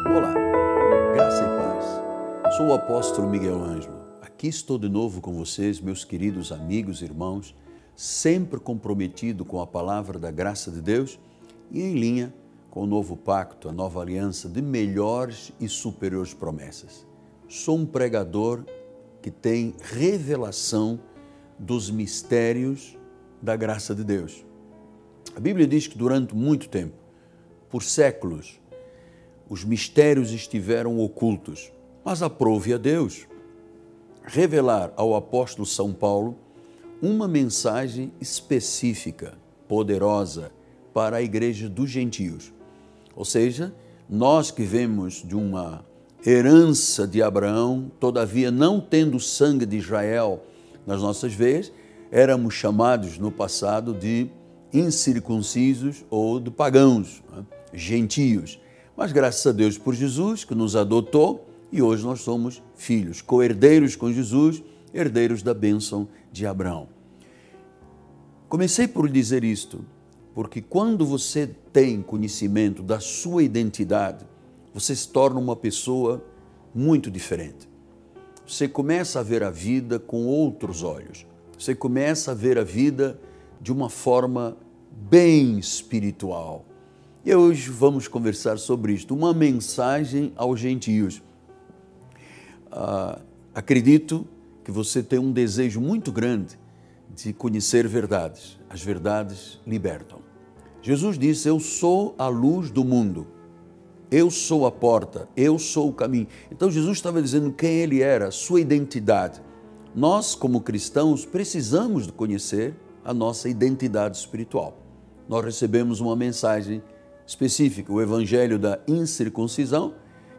Olá, graça e paz. Sou o apóstolo Miguel Ângelo. Aqui estou de novo com vocês, meus queridos amigos e irmãos, sempre comprometido com a palavra da graça de Deus e em linha com o novo pacto, a nova aliança de melhores e superiores promessas. Sou um pregador que tem revelação dos mistérios da graça de Deus. A Bíblia diz que durante muito tempo, por séculos, os mistérios estiveram ocultos, mas aprove a Deus revelar ao apóstolo São Paulo uma mensagem específica, poderosa para a igreja dos gentios. Ou seja, nós que vemos de uma herança de Abraão, todavia não tendo o sangue de Israel nas nossas veias, éramos chamados no passado de incircuncisos ou de pagãos, gentios. Mas graças a Deus por Jesus, que nos adotou, e hoje nós somos filhos, co-herdeiros com Jesus, herdeiros da bênção de Abraão. Comecei por dizer isto, porque quando você tem conhecimento da sua identidade, você se torna uma pessoa muito diferente. Você começa a ver a vida com outros olhos. Você começa a ver a vida de uma forma bem espiritual. E hoje vamos conversar sobre isto, uma mensagem aos gentios. Acredito que você tem um desejo muito grande de conhecer verdades. As verdades libertam. Jesus disse: eu sou a luz do mundo, eu sou a porta, eu sou o caminho. Então Jesus estava dizendo quem ele era, sua identidade. Nós, como cristãos, precisamos de conhecer a nossa identidade espiritual. Nós recebemos uma mensagem específica, o Evangelho da incircuncisão,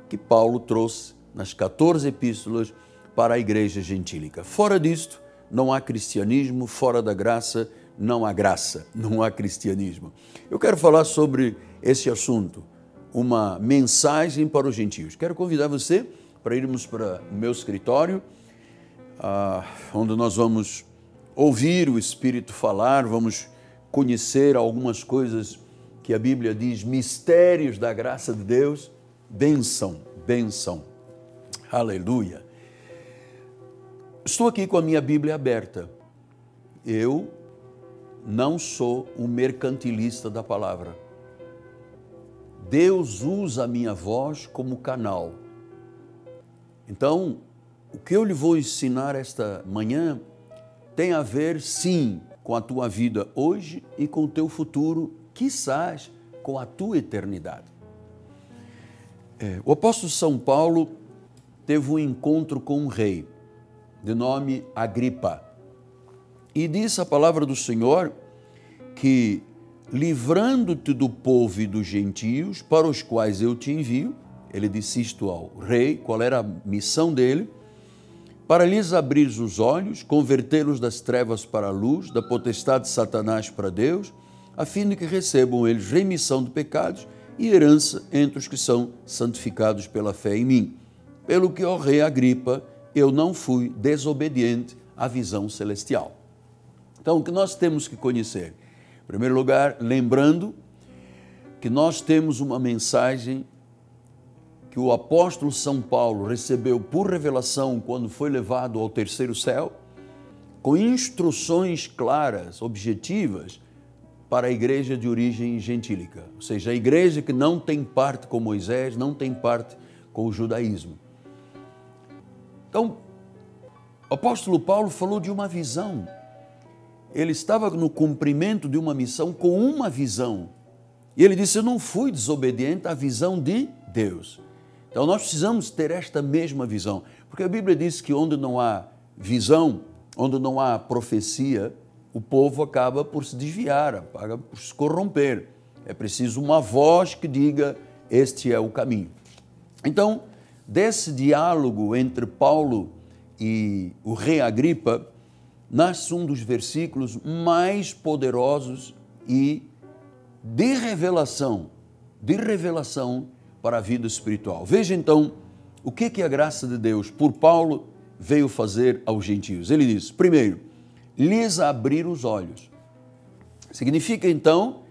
que Paulo trouxe nas 14 epístolas para a igreja gentílica. Fora disto, não há cristianismo, fora da graça, não há graça, não há cristianismo. Eu quero falar sobre esse assunto, uma mensagem para os gentios. Quero convidar você para irmos para o meu escritório, onde nós vamos ouvir o Espírito falar, vamos conhecer algumas coisas que a Bíblia diz, mistérios da graça de Deus, bênção, bênção, aleluia. Estou aqui com a minha Bíblia aberta. Eu não sou um mercantilista da palavra. Deus usa a minha voz como canal. Então, o que eu lhe vou ensinar esta manhã tem a ver, sim, com a tua vida hoje e com o teu futuro, quizás com a tua eternidade. O apóstolo São Paulo teve um encontro com um rei, de nome Agripa, e disse a palavra do Senhor que, livrando-te do povo e dos gentios, para os quais eu te envio, ele disse isto ao rei, qual era a missão dele, para lhes abrir os olhos, convertê-los das trevas para a luz, da potestade de Satanás para Deus, a fim de que recebam eles remissão de pecados e herança entre os que são santificados pela fé em mim. Pelo que, ó rei Agripa, eu não fui desobediente à visão celestial. Então, o que nós temos que conhecer? Em primeiro lugar, lembrando que nós temos uma mensagem que o apóstolo São Paulo recebeu por revelação quando foi levado ao terceiro céu, com instruções claras, objetivas, para a igreja de origem gentílica, ou seja, a igreja que não tem parte com Moisés, não tem parte com o judaísmo. Então, o apóstolo Paulo falou de uma visão. Ele estava no cumprimento de uma missão com uma visão. E ele disse, eu não fui desobediente à visão de Deus. Então, nós precisamos ter esta mesma visão, porque a Bíblia diz que onde não há visão, onde não há profecia, o povo acaba por se desviar, acaba por se corromper. É preciso uma voz que diga, este é o caminho. Então, desse diálogo entre Paulo e o rei Agripa, nasce um dos versículos mais poderosos e de revelação para a vida espiritual. Veja então o que a graça de Deus por Paulo veio fazer aos gentios. Ele diz, primeiro, lhes abrir os olhos. Significa então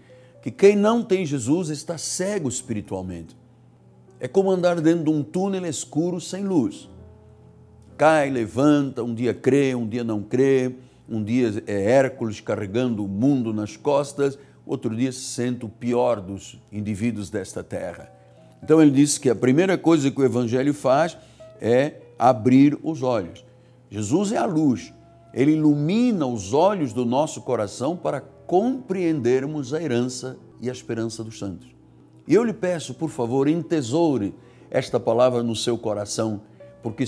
que quem não tem Jesus está cego espiritualmente. É como andar dentro de um túnel escuro sem luz. Cai, levanta, um dia crê, um dia não crê, um dia é Hércules carregando o mundo nas costas, outro dia se sente o pior dos indivíduos desta terra. Então ele disse que a primeira coisa que o Evangelho faz é abrir os olhos. Jesus é a luz, ele ilumina os olhos do nosso coração para compreendermos a herança e a esperança dos santos. E eu lhe peço, por favor, entesoure esta palavra no seu coração, porque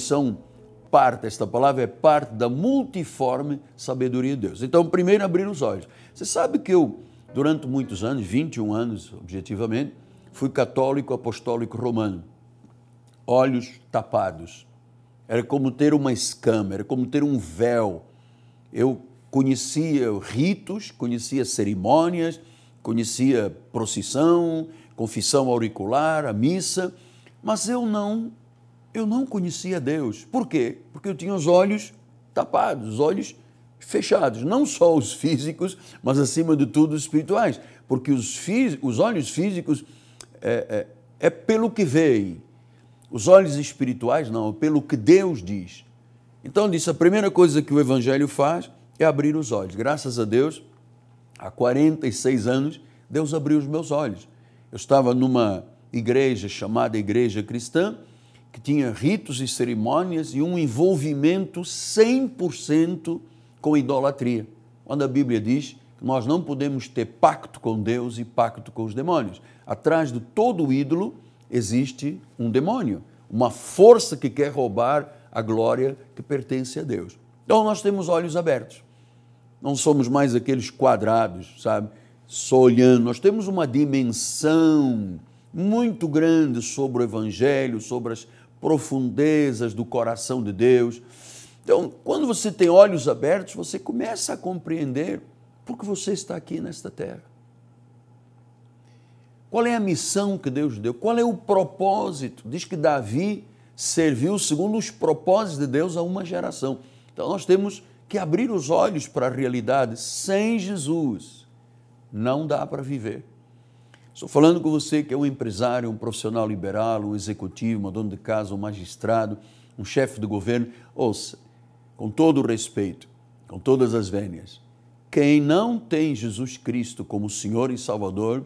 esta palavra é parte da multiforme sabedoria de Deus. Então, primeiro, abrir os olhos. Você sabe que eu, durante muitos anos, 21 anos, objetivamente, fui católico apostólico romano. Olhos tapados. Era como ter uma escama, era como ter um véu. Eu conhecia ritos, conhecia cerimônias, conhecia procissão, confissão auricular, a missa, mas eu não conhecia Deus. Por quê? Porque eu tinha os olhos tapados, os olhos fechados, não só os físicos, mas acima de tudo os espirituais, porque os olhos físicos é pelo que veem, os olhos espirituais não, é pelo que Deus diz. Então disse, a primeira coisa que o Evangelho faz é abrir os olhos. Graças a Deus, há 46 anos, Deus abriu os meus olhos. Eu estava numa igreja chamada Igreja Cristã, que tinha ritos e cerimônias e um envolvimento 100% com idolatria. Quando a Bíblia diz que nós não podemos ter pacto com Deus e pacto com os demônios. Atrás de todo ídolo existe um demônio, uma força que quer roubar a glória que pertence a Deus. Então nós temos olhos abertos. Não somos mais aqueles quadrados, sabe? Só olhando. Nós temos uma dimensão muito grande sobre o Evangelho, sobre as profundezas do coração de Deus. Então, quando você tem olhos abertos, você começa a compreender por que você está aqui nesta terra. Qual é a missão que Deus deu? Qual é o propósito? Diz que Davi serviu segundo os propósitos de Deus a uma geração. Então, nós temos que abrir os olhos para a realidade. Sem Jesus, não dá para viver. Estou falando com você que é um empresário, um profissional liberal, um executivo, um dono de casa, um magistrado, um chefe de governo. Ouça, com todo o respeito, com todas as vênias, quem não tem Jesus Cristo como Senhor e Salvador,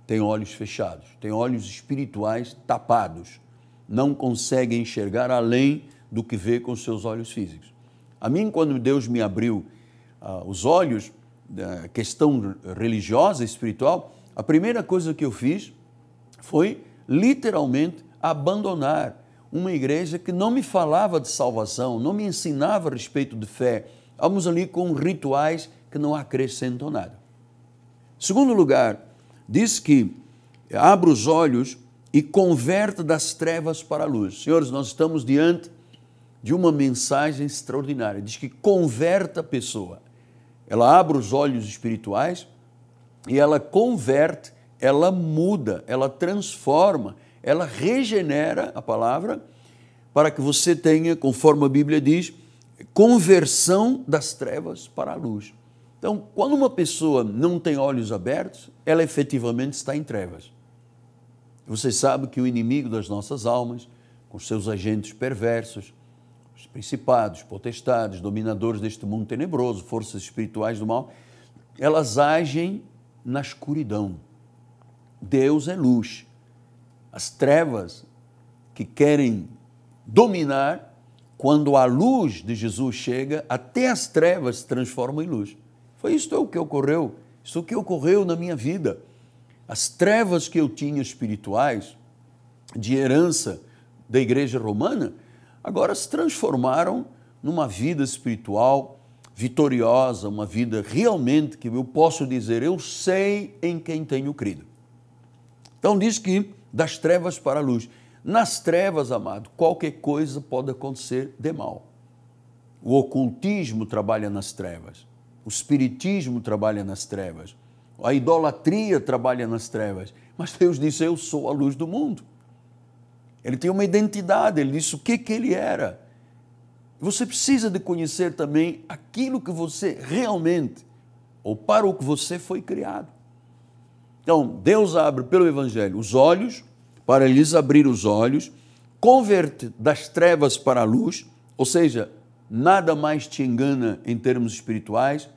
tem olhos fechados, tem olhos espirituais tapados, não consegue enxergar além do que vê com seus olhos físicos. A mim, quando Deus me abriu os olhos da questão religiosa e espiritual, a primeira coisa que eu fiz foi, literalmente, abandonar uma igreja que não me falava de salvação, não me ensinava a respeito de fé. Vamos ali com rituais que não acrescentam nada. Segundo lugar, diz que abre os olhos e converte das trevas para a luz. Senhores, nós estamos diante de uma mensagem extraordinária. Diz que converte a pessoa. Ela abre os olhos espirituais e ela converte, ela muda, ela transforma, ela regenera a palavra para que você tenha, conforme a Bíblia diz, conversão das trevas para a luz. Então, quando uma pessoa não tem olhos abertos, ela efetivamente está em trevas. Você sabe que o inimigo das nossas almas, com seus agentes perversos, os principados, potestades, dominadores deste mundo tenebroso, forças espirituais do mal, elas agem na escuridão. Deus é luz. As trevas que querem dominar, quando a luz de Jesus chega, até as trevas se transformam em luz. Foi isso o que ocorreu, isso que ocorreu na minha vida. As trevas que eu tinha espirituais, de herança da igreja romana, agora se transformaram numa vida espiritual vitoriosa, uma vida realmente que eu posso dizer, eu sei em quem tenho crido. Então diz que das trevas para a luz. Nas trevas, amado, qualquer coisa pode acontecer de mal. O ocultismo trabalha nas trevas, o espiritismo trabalha nas trevas, a idolatria trabalha nas trevas, mas Deus disse, eu sou a luz do mundo. Ele tem uma identidade, ele disse o que ele era. Você precisa de conhecer também aquilo que você realmente, ou para o que você foi criado. Então, Deus abre pelo Evangelho os olhos para lhes abrir os olhos, converte das trevas para a luz, ou seja, nada mais te engana em termos espirituais,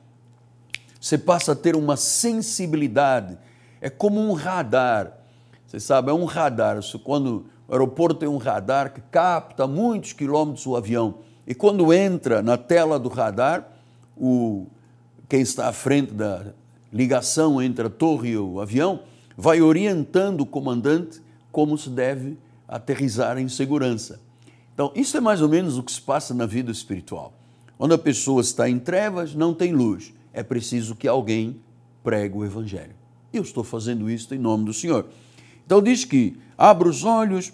você passa a ter uma sensibilidade, é como um radar, você sabe, é um radar, quando o aeroporto tem um radar que capta a muitos quilômetros o avião, e quando entra na tela do radar, quem está à frente da ligação entre a torre e o avião, vai orientando o comandante como se deve aterrissar em segurança. Então, isso é mais ou menos o que se passa na vida espiritual. Quando a pessoa está em trevas, não tem luz. É preciso que alguém pregue o Evangelho. Eu estou fazendo isso em nome do Senhor. Então, diz que abre os olhos,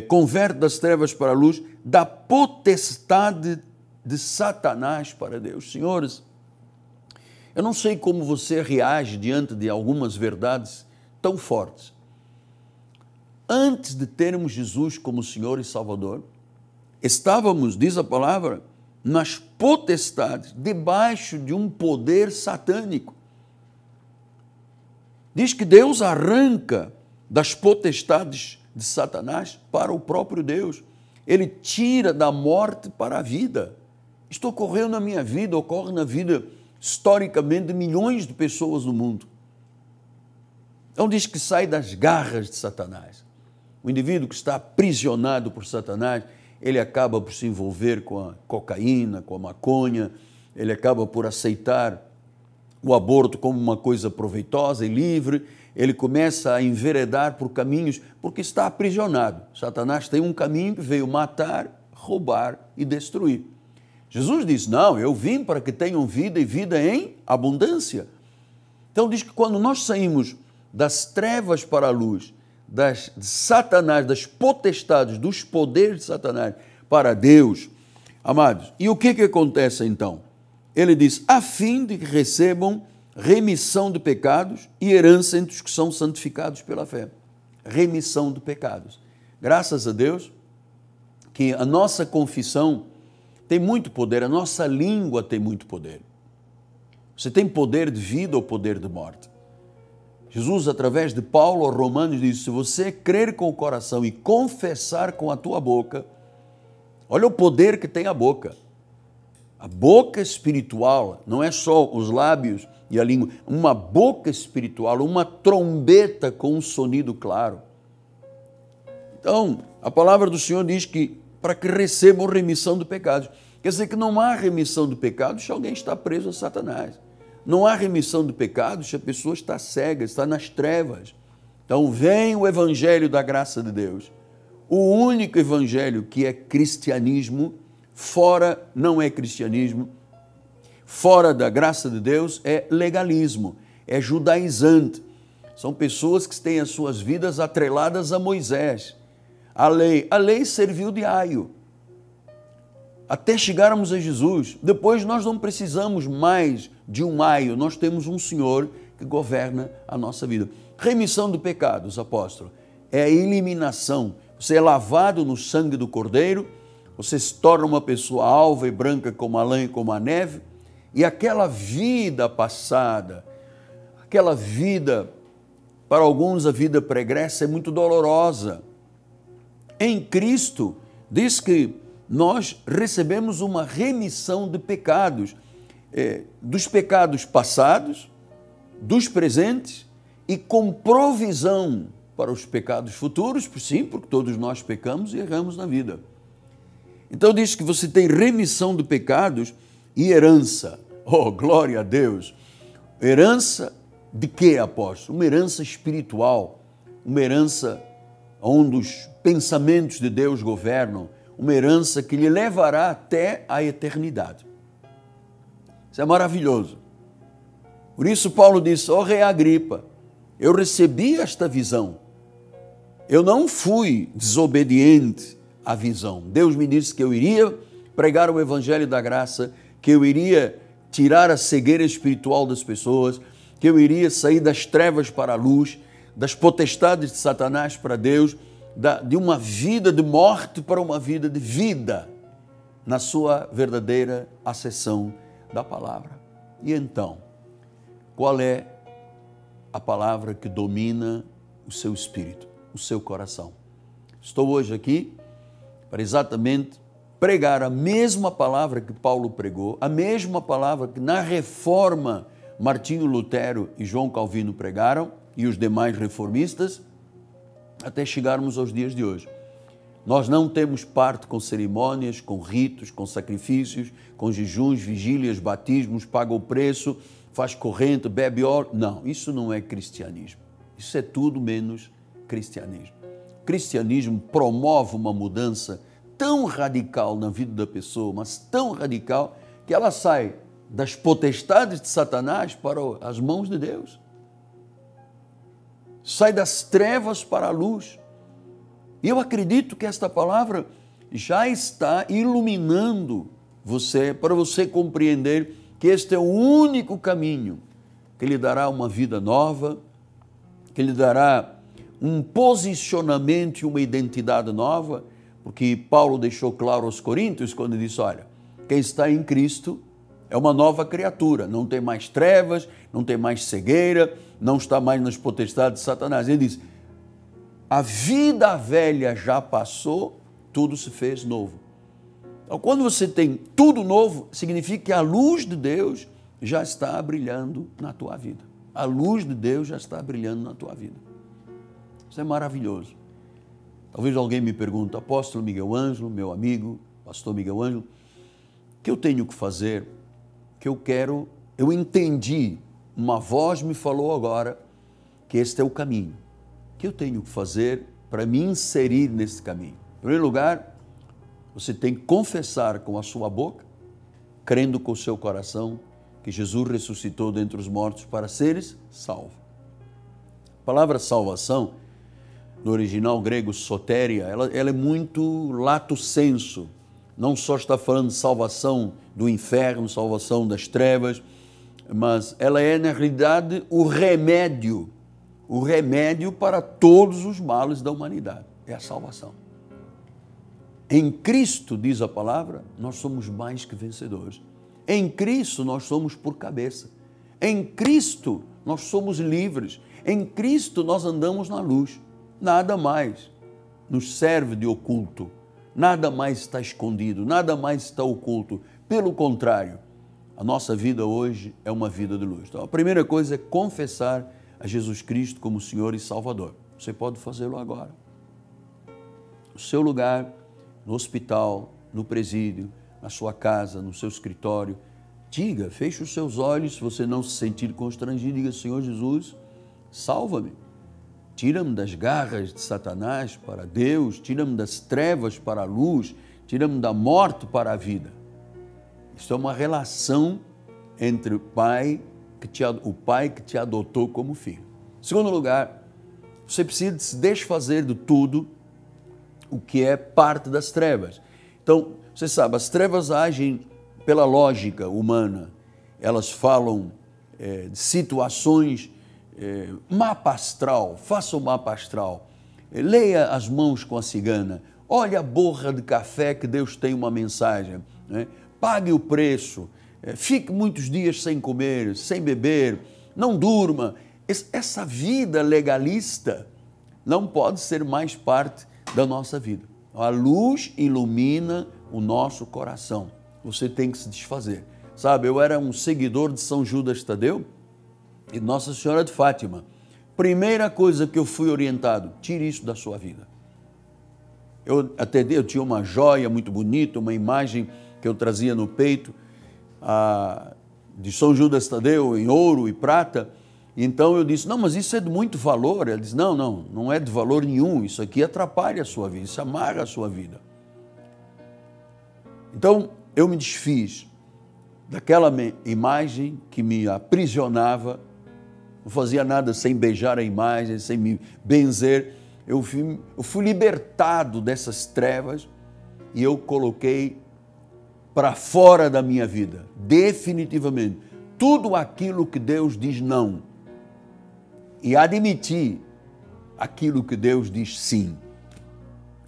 converte das trevas para a luz, da potestade de Satanás para Deus. Senhores, eu não sei como você reage diante de algumas verdades tão fortes. Antes de termos Jesus como Senhor e Salvador, estávamos, diz a palavra, nas potestades, debaixo de um poder satânico. Diz que Deus arranca das potestades de Satanás para o próprio Deus. Ele tira da morte para a vida. Isto ocorreu na minha vida, ocorre na vida, historicamente, de milhões de pessoas no mundo. Então diz que sai das garras de Satanás. O indivíduo que está aprisionado por Satanás, ele acaba por se envolver com a cocaína, com a maconha, ele acaba por aceitar o aborto como uma coisa proveitosa e livre, ele começa a enveredar por caminhos, porque está aprisionado. Satanás tem um caminho que veio matar, roubar e destruir. Jesus disse, não, eu vim para que tenham vida e vida em abundância. Então diz que quando nós saímos das trevas para a luz, de Satanás, das potestades, dos poderes de Satanás para Deus, amados, e o que acontece então? Ele diz, a fim de que recebam remissão de pecados e herança entre os que são santificados pela fé. Remissão de pecados. Graças a Deus que a nossa confissão tem muito poder, a nossa língua tem muito poder. Você tem poder de vida ou poder de morte. Jesus, através de Paulo aos Romanos, diz, se você crer com o coração e confessar com a tua boca, olha o poder que tem a boca. A boca espiritual, não é só os lábios e a língua, uma boca espiritual, uma trombeta com um sonido claro. Então, a palavra do Senhor diz que para que recebam remissão de pecados. Quer dizer que não há remissão de pecados se alguém está preso a Satanás. Não há remissão de pecados se a pessoa está cega, está nas trevas. Então vem o Evangelho da graça de Deus. O único Evangelho que é cristianismo, fora não é cristianismo, fora da graça de Deus é legalismo, é judaizante. São pessoas que têm as suas vidas atreladas a Moisés. A lei serviu de aio. Até chegarmos a Jesus, depois nós não precisamos mais de um aio, nós temos um Senhor que governa a nossa vida. Remissão de pecados, apóstolo, é a eliminação. Você é lavado no sangue do Cordeiro, você se torna uma pessoa alva e branca como a lã e como a neve, e aquela vida passada, aquela vida, para alguns a vida pregressa é muito dolorosa. Em Cristo, diz que nós recebemos uma remissão de pecados, dos pecados passados, dos presentes e com provisão para os pecados futuros, sim, porque todos nós pecamos e erramos na vida. Então diz que você tem remissão de pecados e herança. Oh, glória a Deus! Herança de quê, apóstolo? Uma herança espiritual, uma herança onde os pensamentos de Deus governam, uma herança que lhe levará até a eternidade. Isso é maravilhoso. Por isso Paulo disse, ó Rei Agripa, eu recebi esta visão. Eu não fui desobediente à visão. Deus me disse que eu iria pregar o Evangelho da graça, que eu iria tirar a cegueira espiritual das pessoas, que eu iria sair das trevas para a luz, das potestades de Satanás para Deus, de uma vida de morte para uma vida de vida, na sua verdadeira acessão da palavra. E então, qual é a palavra que domina o seu espírito? o seu coração. Estou hoje aqui para exatamente pregar a mesma palavra que Paulo pregou, a mesma palavra que na Reforma Martinho Lutero e João Calvino pregaram e os demais reformistas, até chegarmos aos dias de hoje. Nós não temos parte com cerimônias, com ritos, com sacrifícios, com jejuns, vigílias, batismos, paga o preço, faz corrente, bebe óleo. Não, isso não é cristianismo. Isso é tudo menos cristianismo. O cristianismo promove uma mudança tão radical na vida da pessoa, mas tão radical, que ela sai das potestades de Satanás para as mãos de Deus. Sai das trevas para a luz. E eu acredito que esta palavra já está iluminando você, para você compreender que este é o único caminho que lhe dará uma vida nova, que lhe dará um posicionamento e uma identidade nova, porque Paulo deixou claro aos Coríntios quando disse, olha, quem está em Cristo é uma nova criatura, não tem mais trevas, não tem mais cegueira, não está mais nas potestades de Satanás. Ele diz, a vida velha já passou, tudo se fez novo. Então, quando você tem tudo novo, significa que a luz de Deus já está brilhando na tua vida. A luz de Deus já está brilhando na tua vida. Isso é maravilhoso. Talvez alguém me pergunte, apóstolo Miguel Ângelo, meu amigo, pastor Miguel Ângelo, o que eu tenho que fazer? Que eu entendi, uma voz me falou agora que este é o caminho. O que eu tenho que fazer para me inserir nesse caminho? Em primeiro lugar, você tem que confessar com a sua boca, crendo com o seu coração, que Jesus ressuscitou dentre os mortos para seres salvo. A palavra salvação, no original grego soteria, ela é muito lato sensu. Não só está falando de salvação do inferno, salvação das trevas, mas ela é, na realidade, o remédio para todos os males da humanidade. É a salvação. Em Cristo, diz a palavra, nós somos mais que vencedores. Em Cristo, nós somos por cabeça. Em Cristo, nós somos livres. Em Cristo, nós andamos na luz. Nada mais nos serve de oculto. Nada mais está escondido, nada mais está oculto. Pelo contrário, a nossa vida hoje é uma vida de luz. Então, a primeira coisa é confessar a Jesus Cristo como Senhor e Salvador. Você pode fazê-lo agora. No seu lugar, no hospital, no presídio, na sua casa, no seu escritório, diga, feche os seus olhos, se você não se sentir constrangido, diga, Senhor Jesus, salva-me. Tira-me das garras de Satanás para Deus, tira-me das trevas para a luz, tira-me da morte para a vida. Isso é uma relação entre o pai que te adotou como filho. Em segundo lugar, você precisa se desfazer de tudo o que é parte das trevas. Então, você sabe, as trevas agem pela lógica humana. Elas falam de situações. Mapa astral, faça o mapa astral, leia as mãos com a cigana, olhe a borra de café que Deus tem uma mensagem, né? Pague o preço, fique muitos dias sem comer, sem beber, não durma. Essa vida legalista não pode ser mais parte da nossa vida. A luz ilumina o nosso coração, você tem que se desfazer. Sabe, eu era um seguidor de São Judas Tadeu e Nossa Senhora de Fátima. Primeira coisa que eu fui orientado, tire isso da sua vida. Eu tinha uma joia muito bonita, uma imagem que eu trazia no peito, de São Judas Tadeu, em ouro e prata. Então eu disse, não, mas isso é de muito valor. Ela disse, não é de valor nenhum, isso aqui atrapalha a sua vida, isso amarra a sua vida. Então eu me desfiz daquela imagem que me aprisionava, não fazia nada sem beijar a imagem, sem me benzer. Eu fui libertado dessas trevas e eu coloquei para fora da minha vida, definitivamente, tudo aquilo que Deus diz não e admiti aquilo que Deus diz sim.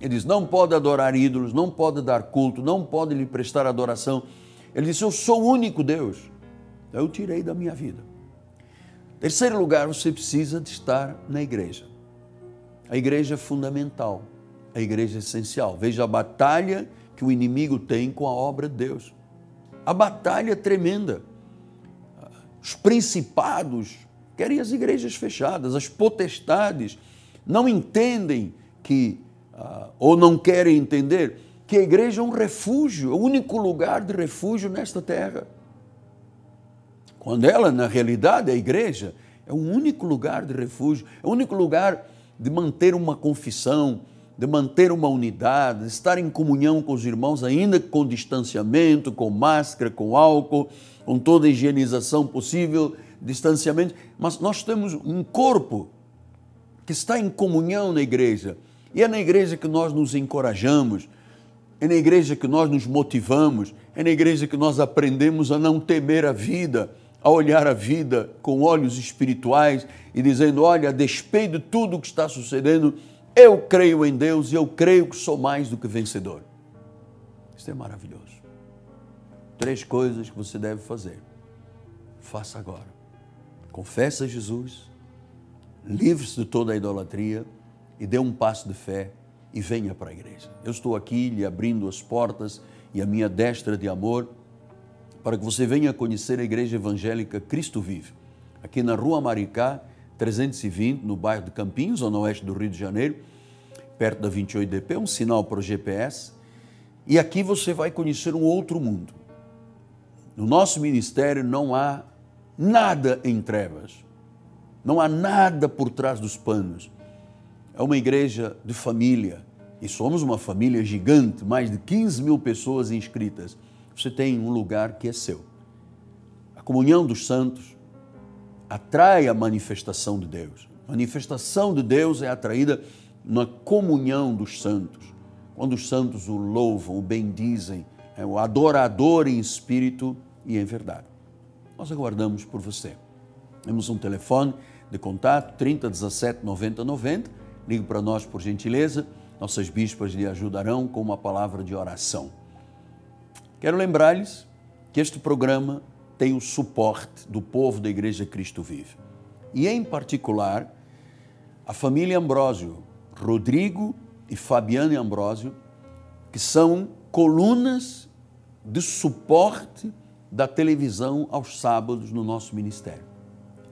Ele diz, não pode adorar ídolos, não pode dar culto, não pode lhe prestar adoração. Ele disse, eu sou o único Deus. Então eu tirei da minha vida. Terceiro lugar, você precisa de estar na igreja. A igreja é fundamental, a igreja é essencial. Veja a batalha que o inimigo tem com a obra de Deus. A batalha é tremenda. Os principados querem as igrejas fechadas, as potestades não entendem que, ou não querem entender, que a igreja é um refúgio, é o único lugar de refúgio nesta terra. Quando ela, na realidade, a igreja é o único lugar de refúgio, é o único lugar de manter uma confissão, de manter uma unidade, de estar em comunhão com os irmãos, ainda com distanciamento, com máscara, com álcool, com toda a higienização possível, distanciamento. Mas nós temos um corpo que está em comunhão na igreja. E é na igreja que nós nos encorajamos, é na igreja que nós nos motivamos, é na igreja que nós aprendemos a não temer a vida, a olhar a vida com olhos espirituais e dizendo, olha, a despeito de tudo o que está sucedendo, eu creio em Deus e eu creio que sou mais do que vencedor. Isso é maravilhoso. 3 coisas que você deve fazer. Faça agora. Confessa Jesus, livre-se de toda a idolatria e dê um passo de fé e venha para a igreja. Eu estou aqui lhe abrindo as portas e a minha destra de amor para que você venha conhecer a Igreja Evangélica Cristo Vive, aqui na Rua Maricá, 320, no bairro de Campinhos, zona oeste do Rio de Janeiro, perto da 28DP, um sinal para o GPS. E aqui você vai conhecer um outro mundo. No nosso ministério não há nada em trevas, não há nada por trás dos panos. É uma igreja de família e somos uma família gigante, mais de 15 mil pessoas inscritas. Você tem um lugar que é seu. A comunhão dos santos atrai a manifestação de Deus. A manifestação de Deus é atraída na comunhão dos santos. Quando os santos o louvam, o bendizem, é o adorador em espírito e em verdade. Nós aguardamos por você. Temos um telefone de contato, 30 17 90 90. Ligue para nós por gentileza. Nossas bispas lhe ajudarão com uma palavra de oração. Quero lembrar-lhes que este programa tem o suporte do povo da Igreja Cristo Vive. E, em particular, a família Ambrósio, Rodrigo e Fabiane Ambrósio, que são colunas de suporte da televisão aos sábados no nosso ministério.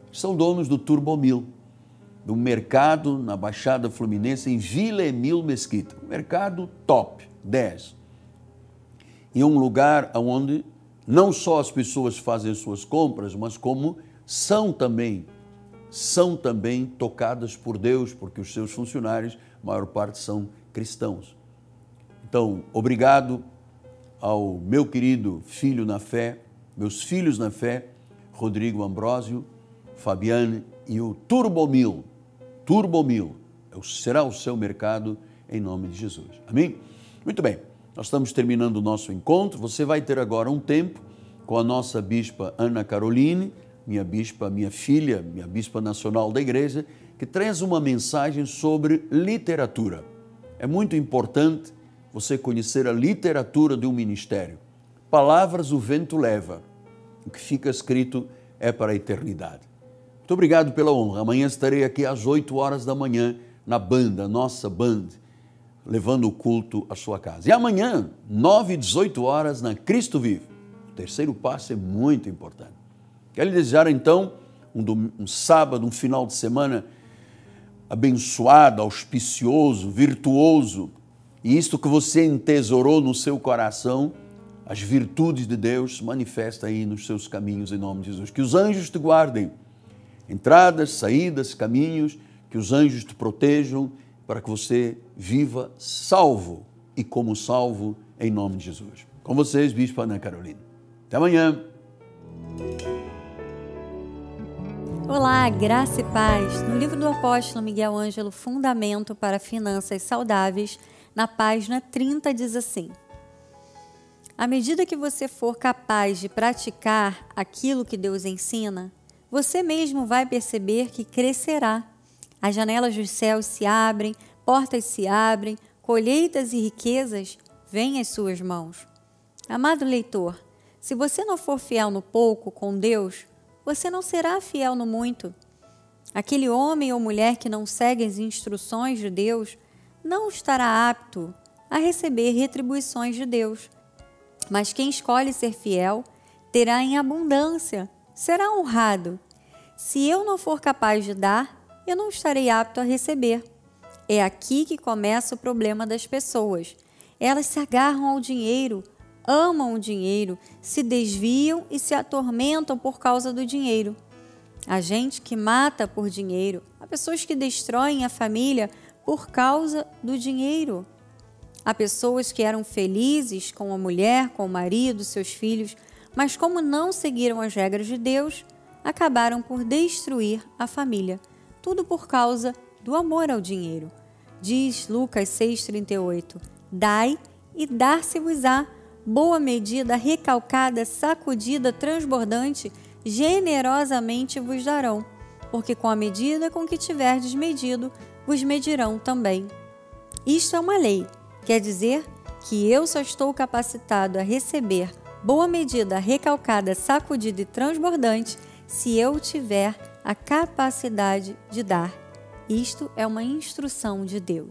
São donos do Turbo 1000, do mercado na Baixada Fluminense, em Vila Emil Mesquita. Um mercado top, 10. E um lugar onde não só as pessoas fazem suas compras, mas como são também tocadas por Deus, porque os seus funcionários, a maior parte, são cristãos. Então, obrigado ao meu querido filho na fé, meus filhos na fé, Rodrigo Ambrósio, Fabiane e o Turbo 1000. Turbo 1000 será o seu mercado em nome de Jesus. Amém? Muito bem. Nós estamos terminando o nosso encontro. Você vai ter agora um tempo com a nossa bispa Ana Caroline, minha bispa, minha filha, minha bispa nacional da igreja, que traz uma mensagem sobre literatura. É muito importante você conhecer a literatura de um ministério. Palavras o vento leva. O que fica escrito é para a eternidade. Muito obrigado pela honra. Amanhã estarei aqui às 8 horas da manhã na banda, nossa banda, levando o culto à sua casa. E amanhã, 9 e 18 horas, na Cristo Vive. O terceiro passo é muito importante. Quero lhe desejar, então, um sábado, um final de semana abençoado, auspicioso, virtuoso. E isto que você entesourou no seu coração, as virtudes de Deus, se manifesta aí nos seus caminhos, em nome de Jesus. Que os anjos te guardem. Entradas, saídas, caminhos, que os anjos te protejam, para que você viva salvo e como salvo em nome de Jesus. Com vocês, Bispa Ana Carolina. Até amanhã. Olá, graça e paz. No livro do apóstolo Miguel Ângelo, Fundamento para Finanças Saudáveis, na página 30, diz assim: à medida que você for capaz de praticar aquilo que Deus ensina, você mesmo vai perceber que crescerá. As janelas dos céus se abrem, portas se abrem, colheitas e riquezas vêm às suas mãos. Amado leitor, se você não for fiel no pouco com Deus, você não será fiel no muito. Aquele homem ou mulher que não segue as instruções de Deus não estará apto a receber retribuições de Deus. Mas quem escolhe ser fiel terá em abundância, será honrado. Se eu não for capaz de dar, eu não estarei apto a receber. É aqui que começa o problema das pessoas. Elas se agarram ao dinheiro, amam o dinheiro, se desviam e se atormentam por causa do dinheiro. Há gente que mata por dinheiro, há pessoas que destroem a família por causa do dinheiro. Há pessoas que eram felizes com a mulher, com o marido, seus filhos, mas como não seguiram as regras de Deus, acabaram por destruir a família. Tudo por causa do amor ao dinheiro. Diz Lucas 6,38, dai e dar-se-vos-á, boa medida, recalcada, sacudida, transbordante, generosamente vos darão, porque com a medida com que tiverdes medido, vos medirão também. Isto é uma lei, quer dizer que eu só estou capacitado a receber boa medida, recalcada, sacudida e transbordante se eu tiver a capacidade de dar. Isto é uma instrução de Deus.